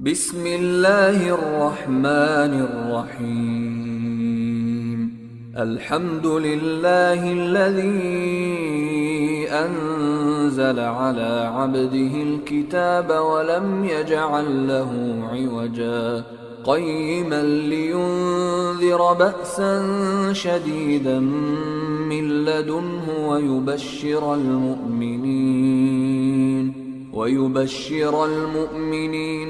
بسم الله الرحمن الرحيم. الحمد لله الذي أنزل على عبده الكتاب ولم يجعل له عوجا قيما لينذر بأسا شديدا من لدنه ويبشر المؤمنين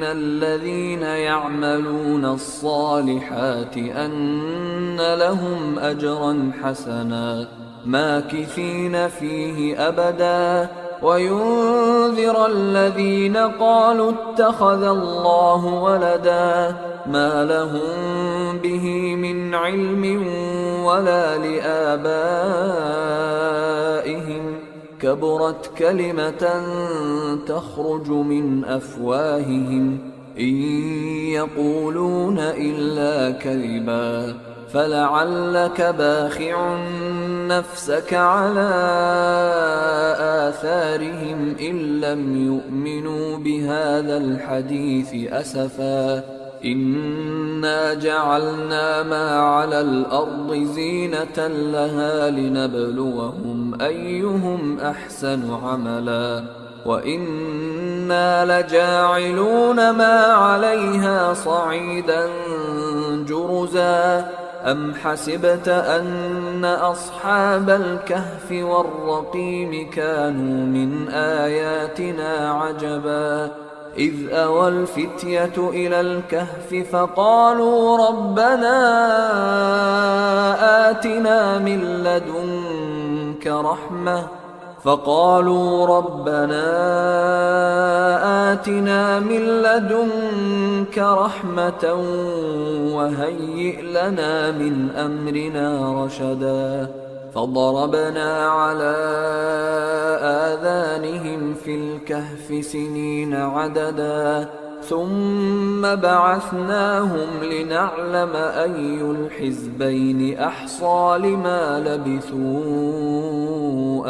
الذين يعملون الصالحات أن لهم أجرا حسنا ماكثين فيه أبدا وينذر الذين قالوا اتخذ الله ولدا ما لهم به من علم ولا لآبائهم كبرت كلمة تخرج من أفواههم إن يقولون إلا كذبا فلعلك باخع نفسك على آثارهم إن لم يؤمنوا بهذا الحديث أسفا إنا جعلنا ما على الأرض زينة لها لنبلوهم أيهم أحسن عملا وإنا لجاعلون ما عليها صعيدا جرزا أم حسبت أن أصحاب الكهف والرقيم كانوا من آياتنا عجبا إذ أوى الفتية إلى الكهف فقالوا ربنا آتنا من لدنك رحمة وهيئ لنا من أمرنا رشدا فضربنا على آذانهم في الكهف سنين عددا ثم بعثناهم لنعلم أي الحزبين أحصى لما لبثوا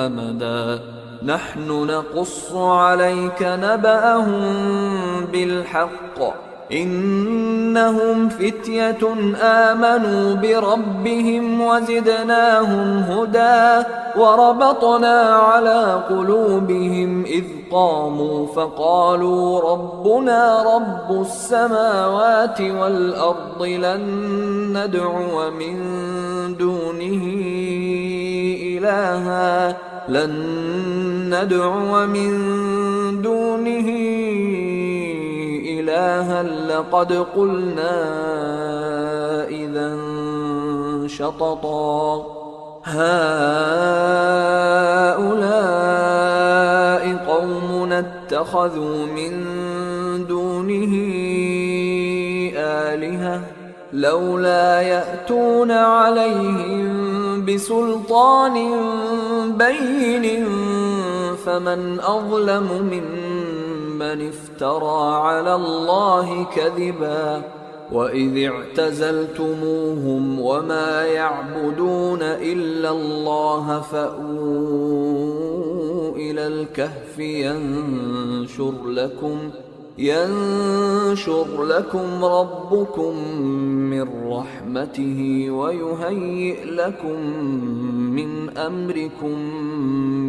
أمدا نحن نقص عليك نبأهم بالحق إنهم فتية آمنوا بربهم وزدناهم هدى وربطنا على قلوبهم إذ قاموا فقالوا ربنا رب السماوات والأرض لن ندعو من دونه إلها لقد قلنا إذا شططا هؤلاء قومنا اتخذوا من دونه آلهة لولا يأتون عليهم بسلطان بين فمن أظلم ممن افترى على الله كذبا وإذ اعتزلتموهم وما يعبدون إلا الله فأووا إلى الكهف ينشر لكم ربكم من رحمته ويهيئ لكم من أمركم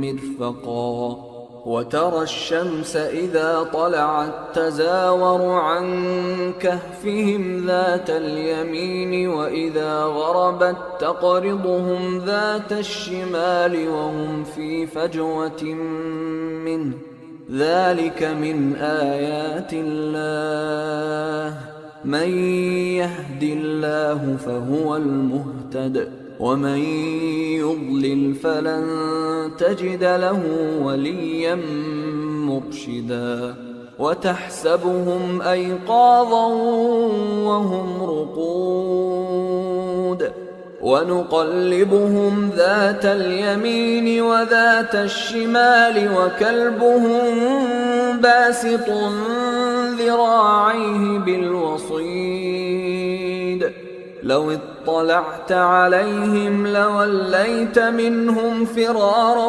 مرفقا وترى الشمس إذا طلعت تزاور عن كهفهم ذات اليمين وإذا غربت تقرضهم ذات الشمال وهم في فجوة منه ذلك من آيات الله من يهد الله فهو المهتد ومن يضلل فلن تجد له وليا مرشدا وتحسبهم أيقاظا وهم رقود ونقلبهم ذات اليمين وذات الشمال وكلبهم باسط ذراعيه بالوصيد لو اطلعت عليهم لوليت منهم فرارا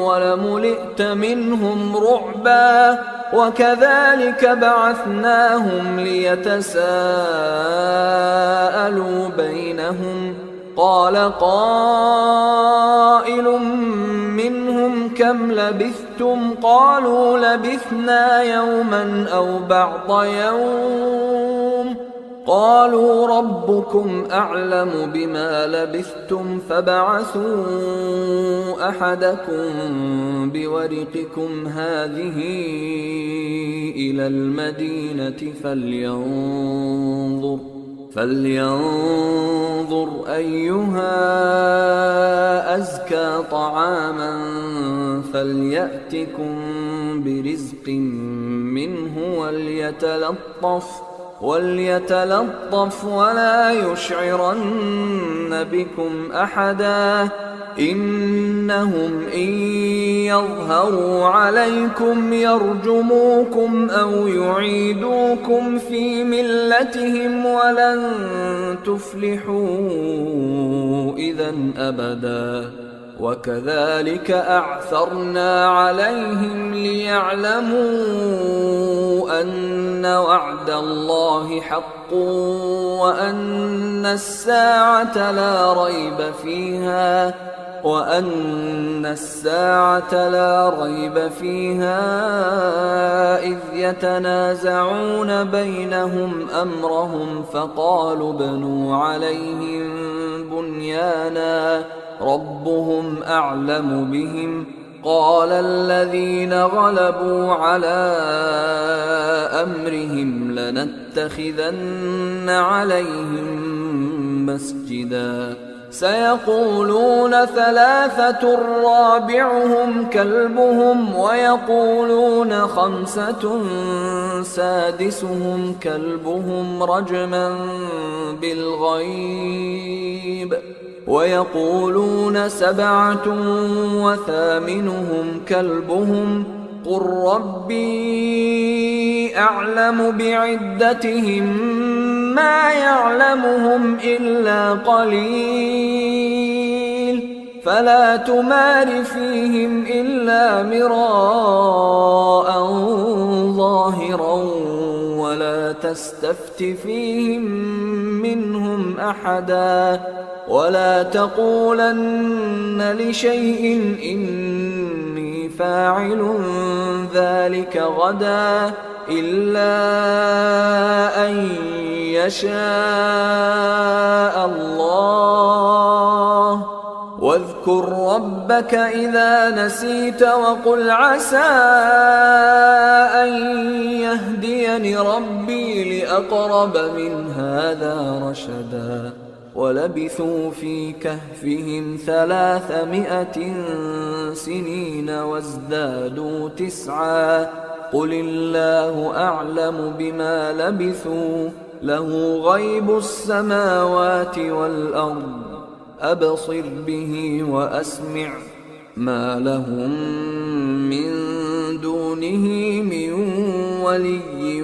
ولملئت منهم رعبا وكذلك بعثناهم ليتساءلوا بينهم قال قائل منهم كم لبثتم قالوا لبثنا يوما أو بعض يوم قالوا ربكم أعلم بما لبثتم فابعثوا أحدكم بورقكم هذه إلى المدينة فلينظر أيها أزكى طعاما فليأتكم برزق منه وليتلطف ولا يشعرن بكم أحدا إنهم إن يظهروا عليكم يرجموكم أو يعيدوكم في ملتهم ولن تفلحوا إذا أبدا وكذلك أعثرنا عليهم ليعلموا أن وعد الله حق وأن الساعة لا ريب فيها إذ يتنازعون بينهم أمرهم فقالوا ابنوا عليهم بنيانا ربهم أعلم بهم قال الذين غلبوا على أمرهم لنتخذن عليهم مسجدا سيقولون ثلاثة رابعهم كلبهم ويقولون خمسة سادسهم كلبهم رجما بالغيب ويقولون سبعة وثامنهم كلبهم قل ربي أعلم بعدتهم ما يعلمهم إلا قليل فلا تمار فيهم إلا مراء ظاهرا ولا تستفت فيهم منهم أحدا ولا تقولن لشيء إني فاعل ذلك غدا إلا أن يشاء الله واذكر ربك إذا نسيت وقل عسى أن يهديني ربي لأقرب من هذا رشدا ولبثوا في كهفهم 300 سنين وازدادوا 9 قل الله أعلم بما لبثوا له غيب السماوات والأرض أبصر به وأسمع ما لهم من دونه من ولي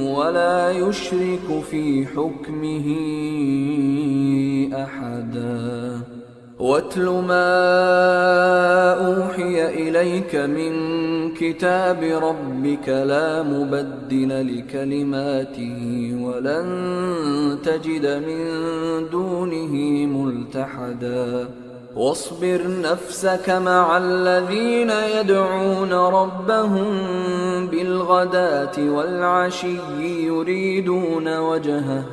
ولا يشرك في حكمه أحدا واتل ما أوحي إليك من كتاب ربك لا مبدل لكلماته ولن تجد من دونه ملتحدا واصبر نفسك مع الذين يدعون ربهم بالغداة والعشي يريدون وجهه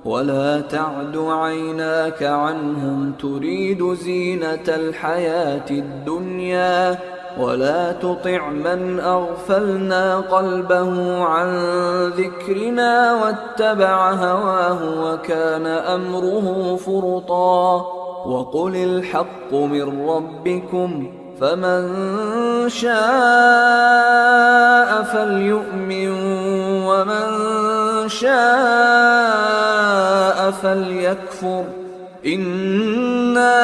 ولا تعد عيناك عنهم تريد زينة الحياة الدنيا ولا تطع من أغفلنا قلبه عن ذكرنا واتبع هواه وكان أمره فرطا وقل الحق من ربكم فمن شاء فليؤمن ومن شاء فليكفر إنا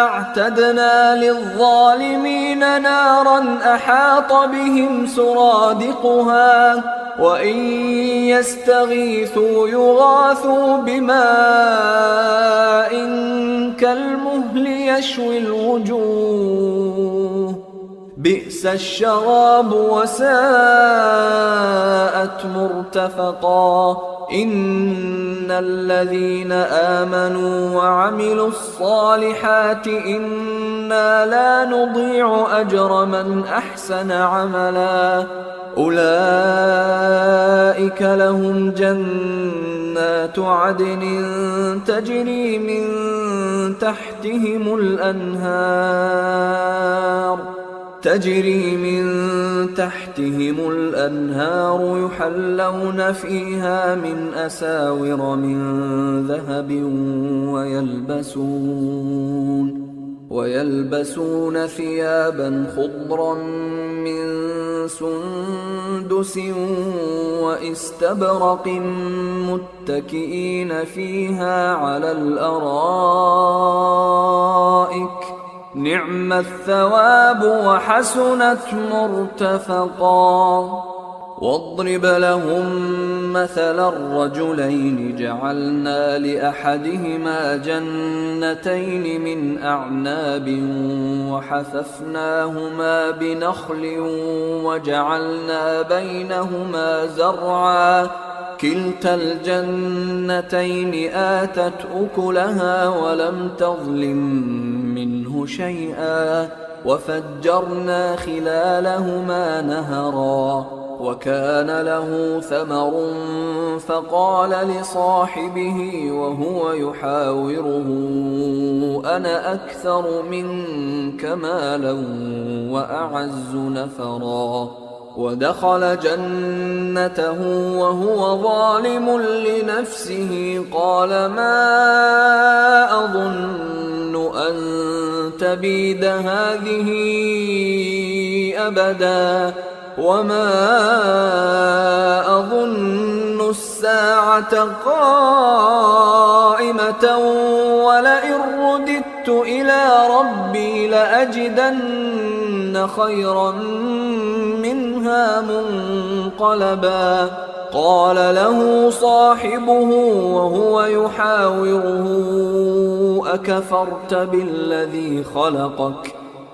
أعتدنا للظالمين نارا أحاط بهم سرادقها وإن يستغيثوا يغاثوا بماء كالمهل يشوي الوجوه بئس الشراب وساءت مرتفقا إن الذين آمنوا وعملوا الصالحات إنا لا نضيع أجر من أحسن عملا أولئك لهم جنات عدن تجري من تحتهم الأنهار يحلون فيها من أساور من ذهب ويلبسون ثيابا خضرا من سندس واستبرق متكئين فيها على الأرائك نعم الثواب وحسنت مرتفقا واضرب لهم مثل الرجلين جعلنا لأحدهما جنتين من أعناب وحففناهما بنخل وجعلنا بينهما زرعا كلتا الجنتين آتت أكلها ولم تظلم منه شيئا وفجرنا خلالهما نهرا وكان له ثمر فقال لصاحبه وهو يحاوره أنا أكثر منك مالا وأعز نفرا ودخل جنته وهو ظالم لنفسه قال ما أظن أن تبيد هذه أبدا وما أظن الساعة قائمة ولئن رددت إلى ربي لأجدن خيرا منها منقلبا قال له صاحبه وهو يحاوره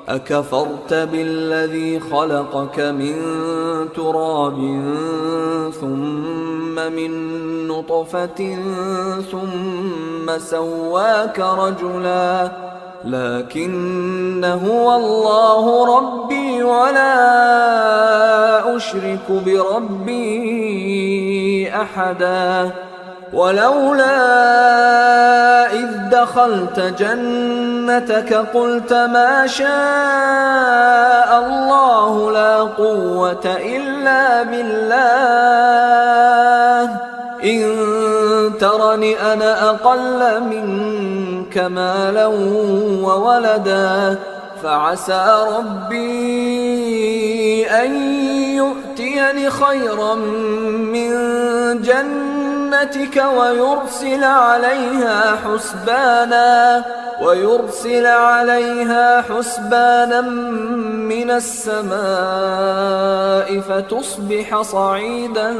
أكفرت بالذي خلقك من تراب ثم من نطفة ثم سواك رجلا لكن هو الله ربي ولا أشرك بربي أحدا ولولا إذ دخلت جنتك قلت ما شاء الله لا قوة إلا بالله إن ترني أنا أقل منك مالا وولدا فعسى ربي أن يؤتيني خيرا من جنتك ويرسل عليها حسبانا من السماء فتصبح صعيدا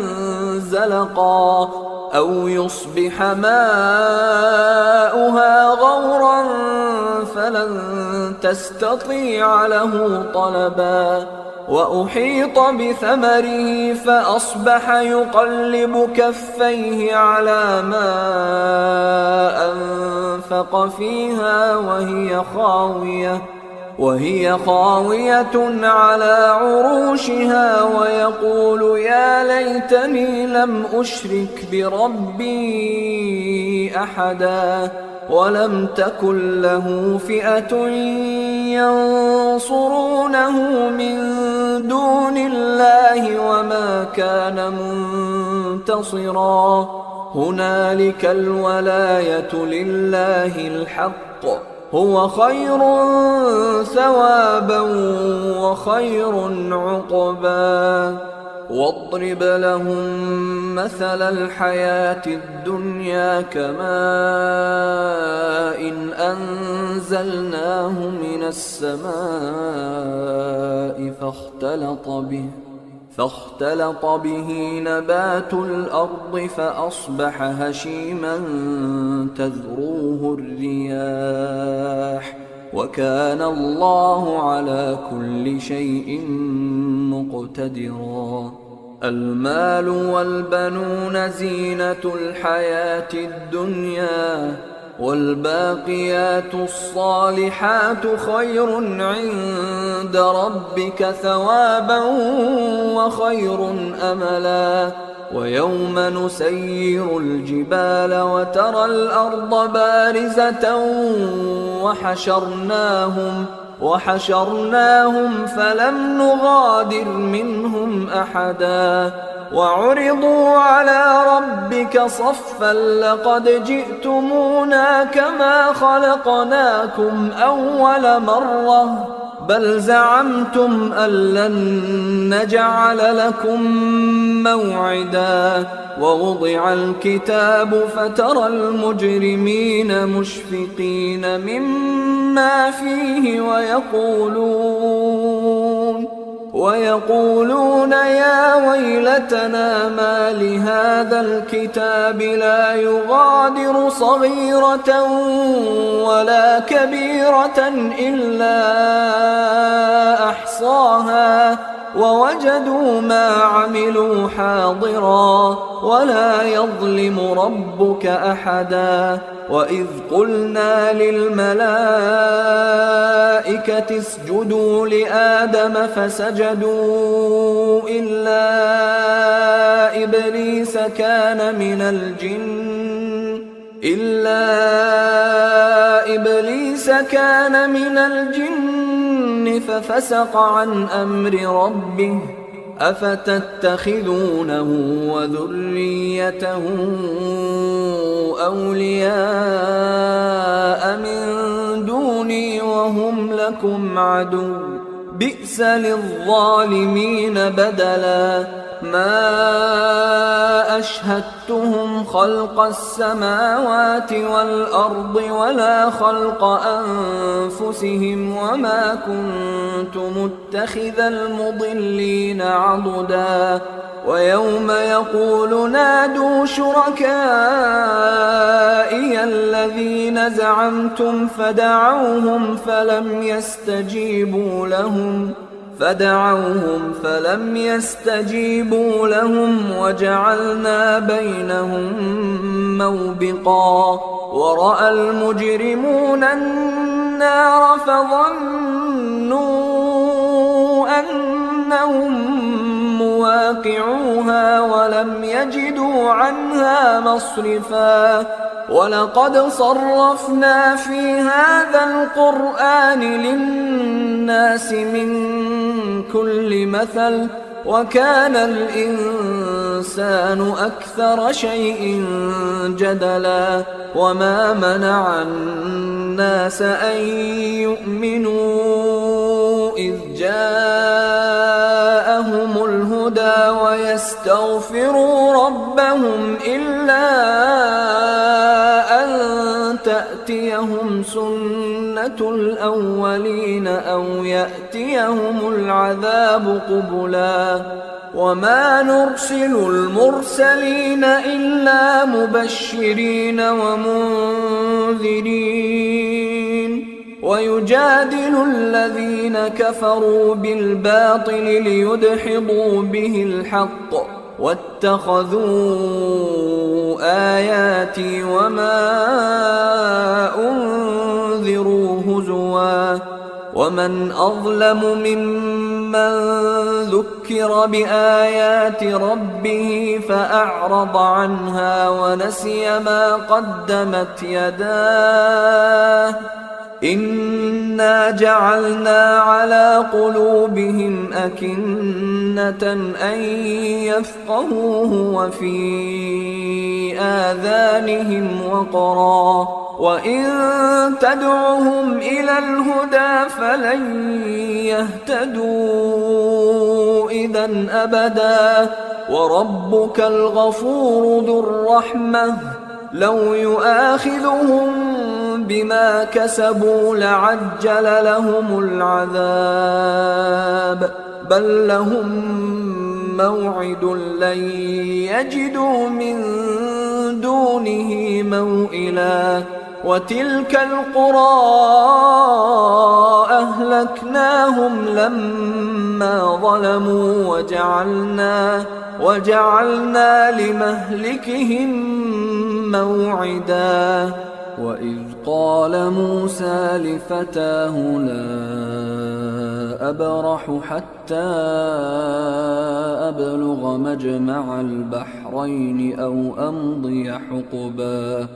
زلقا أو يصبح ماؤها غورا فلن تستطيع له طلبا وأحيط بثمره فأصبح يقلب كفيه على ما أنفق فيها وهي خاوية على عروشها ويقول يا ليتني لم أشرك بربي أحدا ولم تكن له فئة ينصرونه من دون الله وما كان منتصرا هنالك الولاية لله الحق هو خير ثوابا وخير عقبا واضرب لهم مثل الحياة الدنيا كماء إن أنزلناه من السماء فاختلط به نبات الأرض فأصبح هشيما تذروه الرياح وكان الله على كل شيء مقتدرا. المال والبنون زينة الحياة الدنيا والباقيات الصالحات خير عند ربك ثوابا وخير أملا. ويوم نسير الجبال وترى الأرض بارزة وحشرناهم فلم نغادر منهم أحدا وعرضوا على ربك صفا لقد جئتمونا كما خلقناكم أول مرة بل زعمتم أن لن نجعل لكم موعدا. ووضع الكتاب فترى المجرمين مشفقين مما فيه ويقولون يا ويلتنا ما لهذا الكتاب لا يغادر صغيرة ولا كبيرة إلا أحصاها ووجدوا ما عملوا حاضرا ولا يظلم ربك أحدا. وإذ قلنا للملائكة اسجدوا لآدم فسجدوا إلا إبليس كان من الجن ففسق عن أمر ربه أفتتخذونه وذريته أولياء من دوني وهم لكم عدو بئس للظالمين بدلا. ما أشهدتهم خلق السماوات والأرض ولا خلق أنفسهم وما كنت متخذ المضلين عضدا. ويوم يقول نادوا شركائي الذين زعمتم فدعوهم فلم يستجيبوا لهم وجعلنا بينهم موبقا. ورأى المجرمون النار فظنوا أنهم مواقعوها ولم يجدوا عنها مصرفا. ولقد صرفنا في هذا القرآن للناس من كل مثل وكان الإنسان أكثر شيء جدلا. وما منع الناس أن يؤمنوا إذ جاءهم الهدى ويستغفروا ربهم إلا أن تأتيهم سنة الأولين أو يأتيهم العذاب قبلا. وما نرسل المرسلين إلا مبشرين ومنذرين ويجادل الذين كفروا بالباطل ليدحضوا به الحق واتخذوا آياتي وما أنذروا هزوا. ومن أظلم ممن ذكر بآيات ربه فأعرض عنها ونسي ما قدمت يداه إنا جعلنا على قلوبهم أكنة أن يفقهوه وفي آذانهم وقرا وإن تدعهم إلى الهدى فلن يهتدوا إذا أبدا. وربك الغفور ذو الرحمة لو يؤاخذهم بما كسبوا لعجل لهم العذاب بل لهم موعد لن يجدوا من دونه موئلا وتلك القرى أهلكناهم لما ظلموا وجعلنا لمهلكهم موعدا وإذ قال موسى لفتاه لا أبرح حتى أبلغ مجمع البحرين أو أمضي حقبا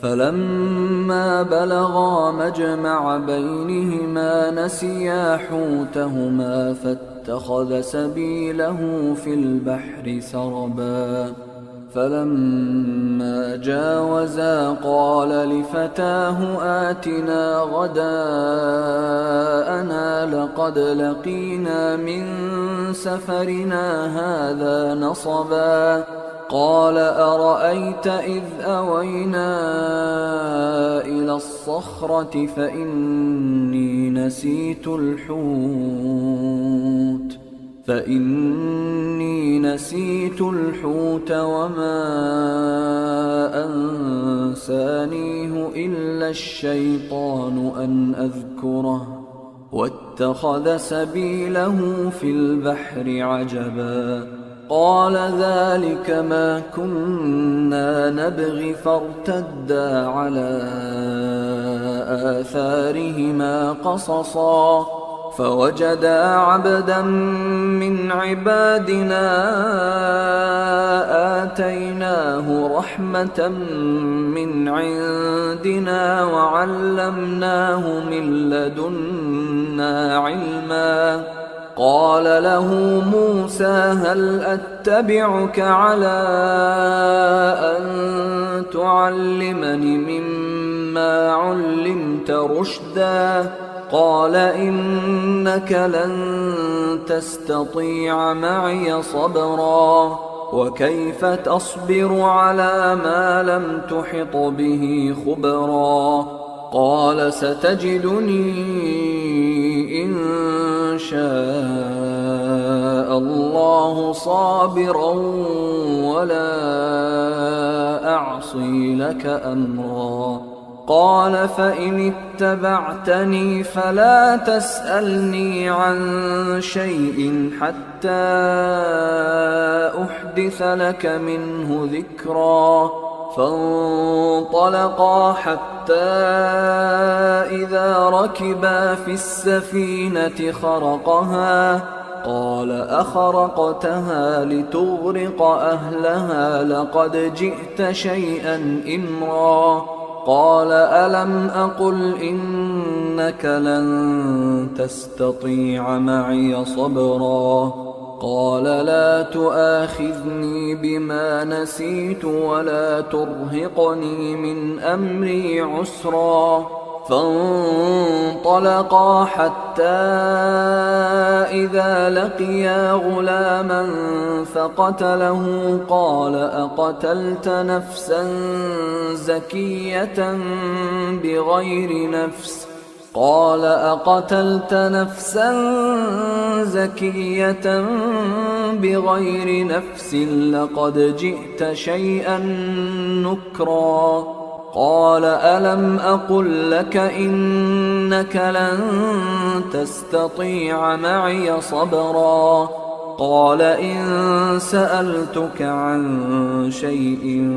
فلما بلغا مجمع بينهما نسيا حوتهما فاتخذ سبيله في البحر سربا فلما جاوزا قال لفتاه آتنا غداءنا لقد لقينا من سفرنا هذا نصبا قال أرأيت إذ أوينا إلى الصخرة فإني نسيت الحوت وما أنسانيه إلا الشيطان أن أذكره واتخذ سبيله في البحر عجبا قال ذلك ما كنا نبغي فارتدا على آثارهما قصصا فوجدا عبدا من عبادنا آتيناه رحمة من عندنا وعلمناه من لدنا علما قال له موسى هل أتبعك على أن تعلمني مما علمت رشدا قال إنك لن تستطيع معي صبرا وكيف تصبر على ما لم تحط به خبرا قال ستجدني إن شاء الله صابرا ولا أعصي لك أمرا قال فإن اتبعتني فلا تسألني عن شيء حتى أحدث لك منه ذكرا فانطلقا حتى إذا ركبا في السفينة خرقها قال أخرقتها لتغرق أهلها لقد جئت شيئا إمرا قال ألم أقل إنك لن تستطيع معي صبرا قال لا تؤاخذني بما نسيت ولا ترهقني من أمري عسرا فانطلقا حتى إذا لقيا غلاما فقتله قال أقتلت نفسا زكية بغير نفس قال أقتلت نفسا زكية بغير نفس لقد جئت شيئا نكرا قال ألم أقل لك إنك لن تستطيع معي صبرا قال إن سألتك عن شيء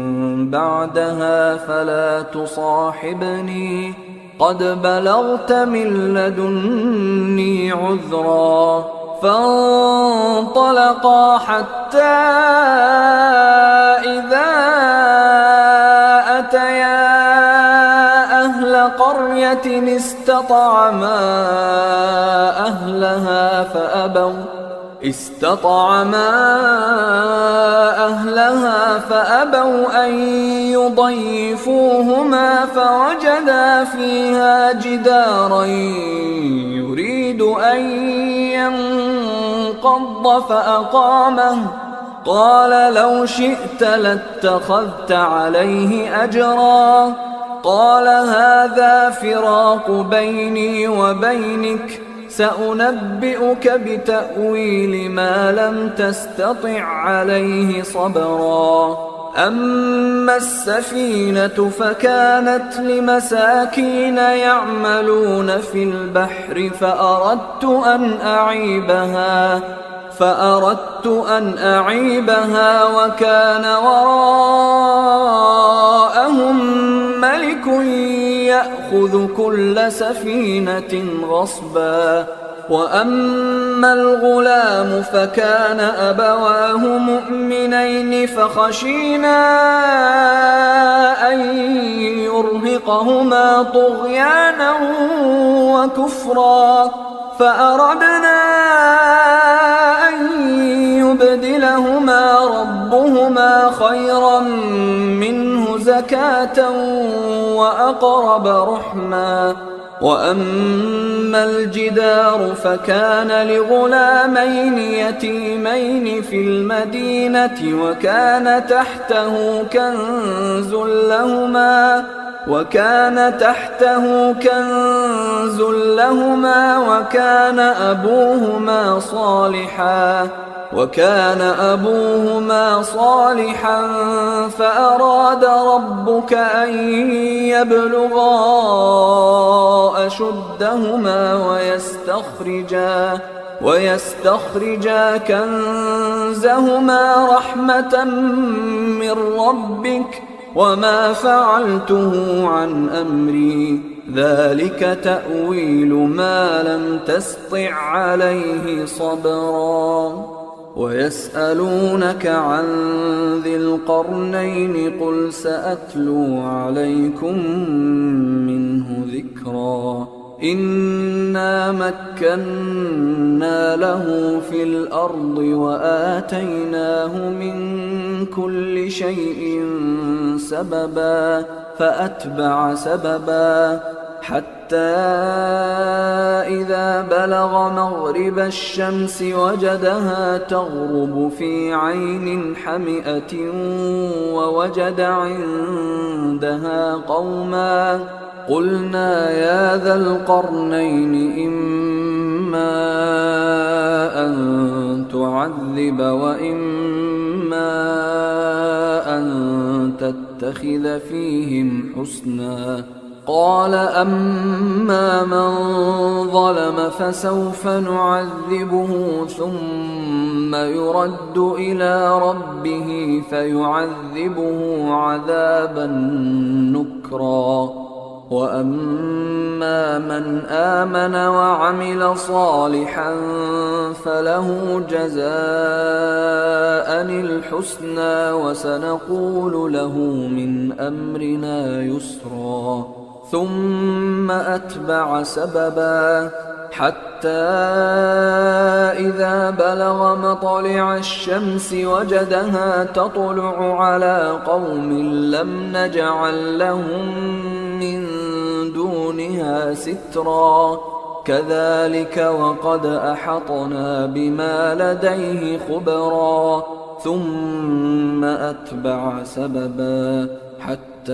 بعدها فلا تصاحبني قد بلغت من لدني عذرا فانطلقا حتى إذا أتيا أهل قرية استطعما أهلها فأبوا أن يضيفوهما فوجدا فيها جدارا يريد أن ينقض فأقامه قال لو شئت لاتخذت عليه أجرا قال هذا فراق بيني وبينك سأنبئك بتأويل ما لم تستطع عليه صبرا أما السفينة فكانت لمساكين يعملون في البحر فأردت أن أعيبها وكان وراءهم ملك يأخذ كل سفينة غصبا وأما الغلام فكان أبواه مؤمنين فخشينا أن يرهقهما طغيانا وكفرا فأردنا أن يبدلهما ربهما خيرا منه زكاة وأقرب رحما وأما الجدار فكان لغلامين يتيمين في المدينة وكان تحته كنز لهما وكان أبوهما صالحا فأراد ربك أن يبلغا أشدهما ويستخرجا كنزهما رحمة من ربك وما فعلته عن أمري ذلك تأويل ما لم تسطع عليه صبرا ويسألونك عن ذي القرنين قل سأتلو عليكم منه ذكرا إنا مكنا له في الأرض وآتيناه من كل شيء سببا فأتبع سببا حتى إذا بلغ مغرب الشمس وجدها تغرب في عين حمئة ووجد عندها قوما قلنا يا ذا القرنين إما أن تعذب وإما أن تتخذ فيهم حسنا قال أما من ظلم فسوف نعذبه ثم يرد إلى ربه فيعذبه عذابا نكرا وأما من آمن وعمل صالحا فله جزاء الحسنى وسنقول له من أمرنا يسرا ثم أتبع سببا حتى إذا بلغ مطلع الشمس وجدها تطلع على قوم لم نجعل لهم من دونها سترا كذلك وقد أحطنا بما لديه خبرا ثم أتبع سببا حتى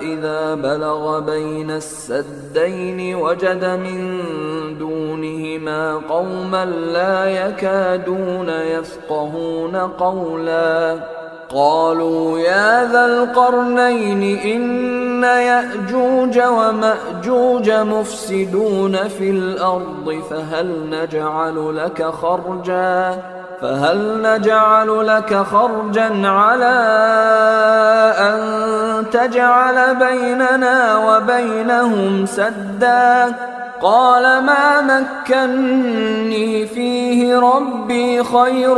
إذا بلغ بين السدين وجد من دونهما قوما لا يكادون يفقهون قولا قالوا يا ذا القرنين إن يأجوج ومأجوج مفسدون في الأرض فهل نجعل لك خرجا على أن تجعل بيننا وبينهم سدا قال ما مكني فيه ربي خير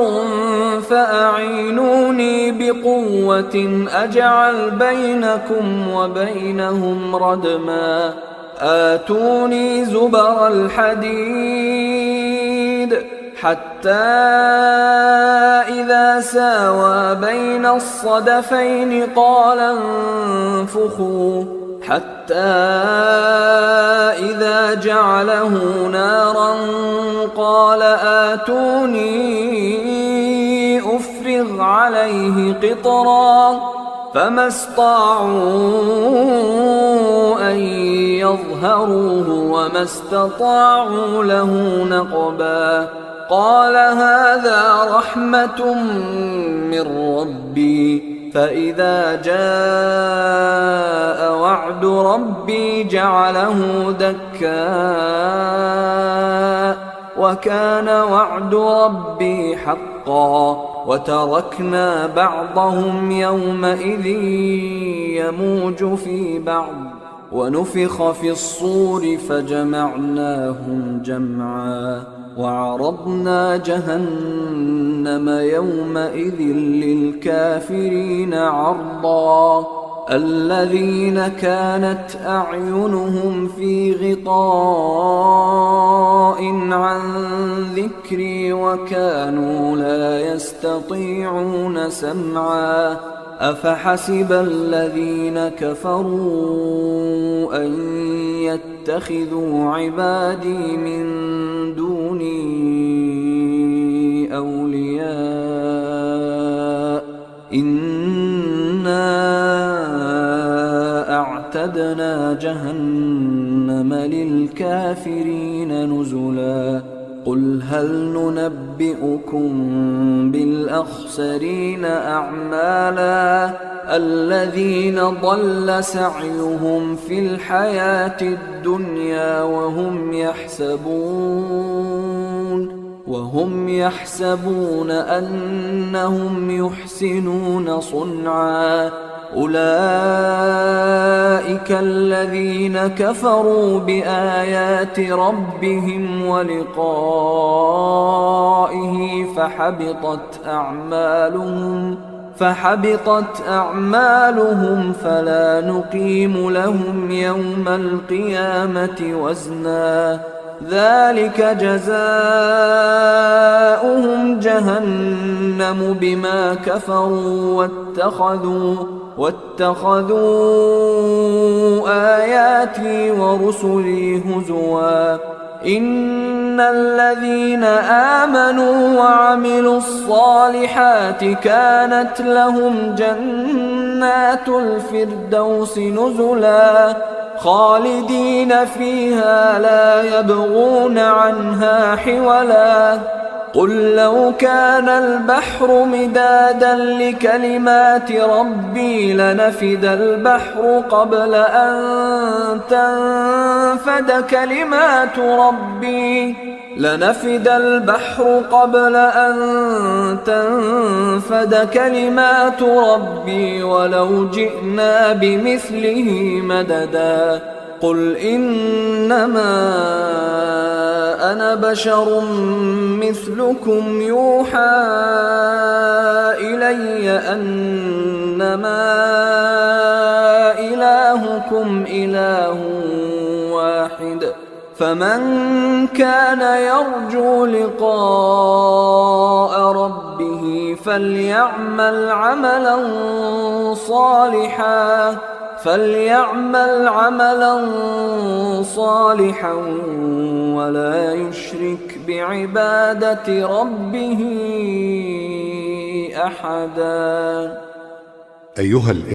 فأعينوني بقوة أجعل بينكم وبينهم ردما آتوني زبر الحديد حتى إذا ساوى بين الصدفين قال انفخوا حتى إذا جعله نارا قال آتوني أفرغ عليه قطرا فما استطاعوا أن يظهروه وما استطاعوا له نقبا قال هذا رحمة من ربي فإذا جاء وعد ربي جعله دكا وكان وعد ربي حقا وتركنا بعضهم يومئذ يموج في بعض ونفخ في الصور فجمعناهم جمعا وعرضنا جهنم يومئذ للكافرين عرضا الذين كانت أعينهم في غطاء عن ذكري وكانوا لا يستطيعون سمعا أفحسب الذين كفروا أن يتخذوا عبادي من دوني أولياء إنا أعتدنا جهنم للكافرين نزلا قل هل ننبئكم بالأخسرين أعمالا الذين ضل سعيهم في الحياة الدنيا وهم يحسبون أنهم يحسنون صنعا أولئك الذين كفروا بآيات ربهم ولقائه فحبطت أعمالهم فلا نقيم لهم يوم القيامة وزنا ذلك جزاؤهم جهنم بما كفروا واتخذوا آياتي ورسلي هزوا إن الذين آمنوا وعملوا الصالحات كانت لهم جنات الفردوس نزلا خالدين فيها لا يبغون عنها حولا قل لو كان البحر مدادا لكلمات ربي لنفد البحر قبل أن تنفد كلمات ربي ولو جئنا بمثله مددا قل إنما أنا بشر مثلكم يوحى إلي أنما إلهكم إله واحد فمن كان يرجو لقاء ربه فليعمل عملا صالحا ولا يشرك بعبادة ربه أحدا.